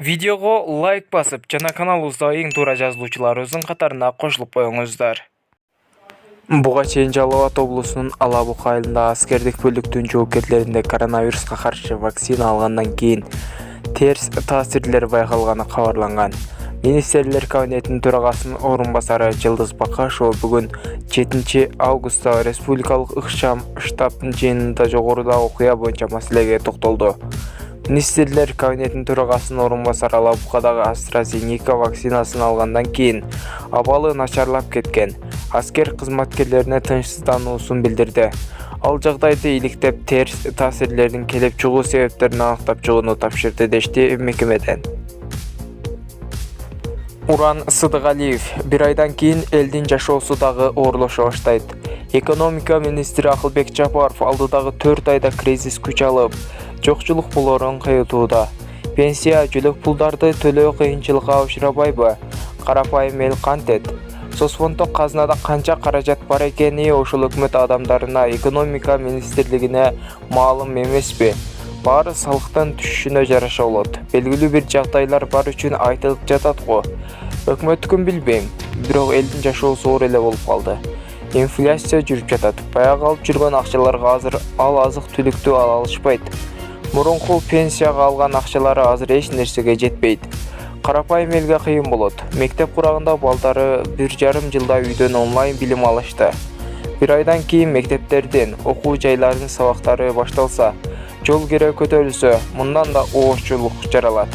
Видеого лайк басып, жана каналыбызда эң туура жазылуучуларыбыздын катарына кошулуп коюңуздар. Буга чейин Жалал Абад облусунун Ала Бука айылындагы аскердик бөлүктүн жоопкерлеринде коронавируска каршы вакцина алгандан кийин терс таасирлер байкалганы кабарланган. Министрлер кабинетинин төрагасынын орун басары Жылдыз Бакашева бүгүн 7 августта республикалык ыкчам штаб жыйынында жогорудагы окуя боюнча маселеге токтолду. Министрлер кабинетинин төрагасынын орун басары Ала Букадагы AstraZeneca вакцинасын алгандан кийин абалы начарлап кеткен. Аскер кызматкерлерине тынчсыздануусун билдирди. Ал жагдайды иликтеп, терс таасирлердин келип чыгуу себептерин аныктап чыгууну тапшырды дешти мекемеден. Уран Сыдыгалиев бир айдан кийин элдин жашоосу дагы оорлоша баштайт. Экономика министри Акылбек Жапаров алдыдагы 4 айда кризис күч алып, жокчулук болорун кыйытууда. Пенсия жөлөк пулдарды төлөө кыйынчылыкка учурабайбы? Карапайым эл кантет? Соцфонддо казынада канча каражат бар экени ошол өкмөт адамдарына, экономика министрлигине маалым эмеспи? Баары салыктын түшүшүнө жараша болот. Белгилүү бир жагдайлар бар үчүн айтылып жатат го. Өкмөттүкүн билбейм, бирок элдин жашоосу оор эле болуп калды. Инфляция жүрүп жатат. Баягы алып жүргөн акчаларга азыр ал азык-түлүктү ала алышпайт. Мурунку пенсияга алган акчалары азыр эч нерсеге жетпейт. Карапайым элге кыйын болот. Мектеп курагында балдары 1,5 жылда үйдөн онлайн билим алышты. Бир айдан кийин мектептердин, окуу жайларынын сабактары башталса, жол кире көтөрүлсө, мындан да оочулук жаралат.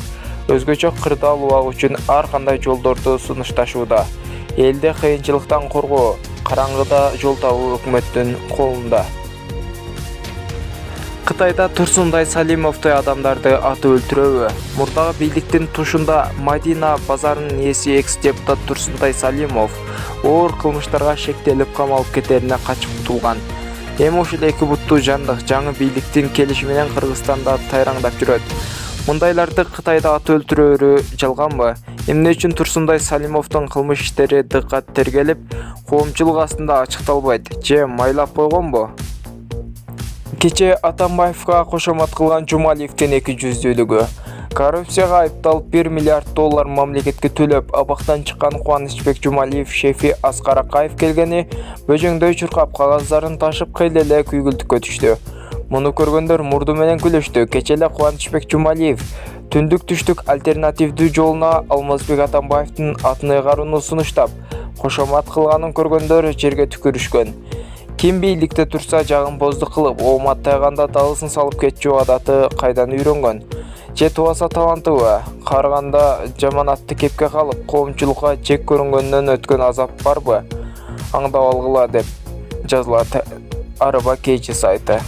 Өзгөчө кырдаал убак үчүн ар кандай жолдорду сунушташууда. Элди кыйынчылыктан коргоо, караңгыда жол табуу өкмөттүн колунда. Кытайда Турсундай Салимовду адамдарды атып өлтүрөбү? Мурдагы бийликтин тушунда Мадина базарынын ээси экс-депутат Турсундай Салимов оор кылмыштарга шектелип камалып кетерине качып кутулган. Эми ушул эки буттуу жандык жаңы бийликтин келиши менен Кыргызстанда тайраңдап жүрөт. Мындайларды Кытайда атып өлтүрөөрү жалганбы? Эмне үчүн Турсундай Салимовдун кылмыш иштери дыккат тергелип, коомчулук астында ачыкталбайт? Же майлап койгонбу? Кече Атамбаевга кошомат кылган Жумалиевдин 200-дүүлүгү. Коррупцияга айыпталып $1 миллиард мамлекетке төлөп, абактан чыккан Кубанычбек Жумалиев шефи Аскар Акаев келгени бөжөңдөй чуркап кагаздарын ташып кыйла эле күйгүлтүккө түштү. Муну көргөндөр мурду менен күлүштү. Кече эле Кубанычбек Жумалиев түндүк-түштүк альтернативдүү жолуна Алмазбек Атамбаевдин атын ыйгарууну сунуштап, кошомат кылганын көргөндөр жерге түкүрүшкөн. Ким бийликте турса жагымпоздук кылып, оомат тайганда далысын салып кетчү адаты кайдан үйрөнгөн? Же тубаса талантыбы? Карганда жаманатты кепке калып, коомчулукка жек көрүнгөндөн өткөн азап барбы? Аңдап алгыла деп жазылат Арба Кечи сайты.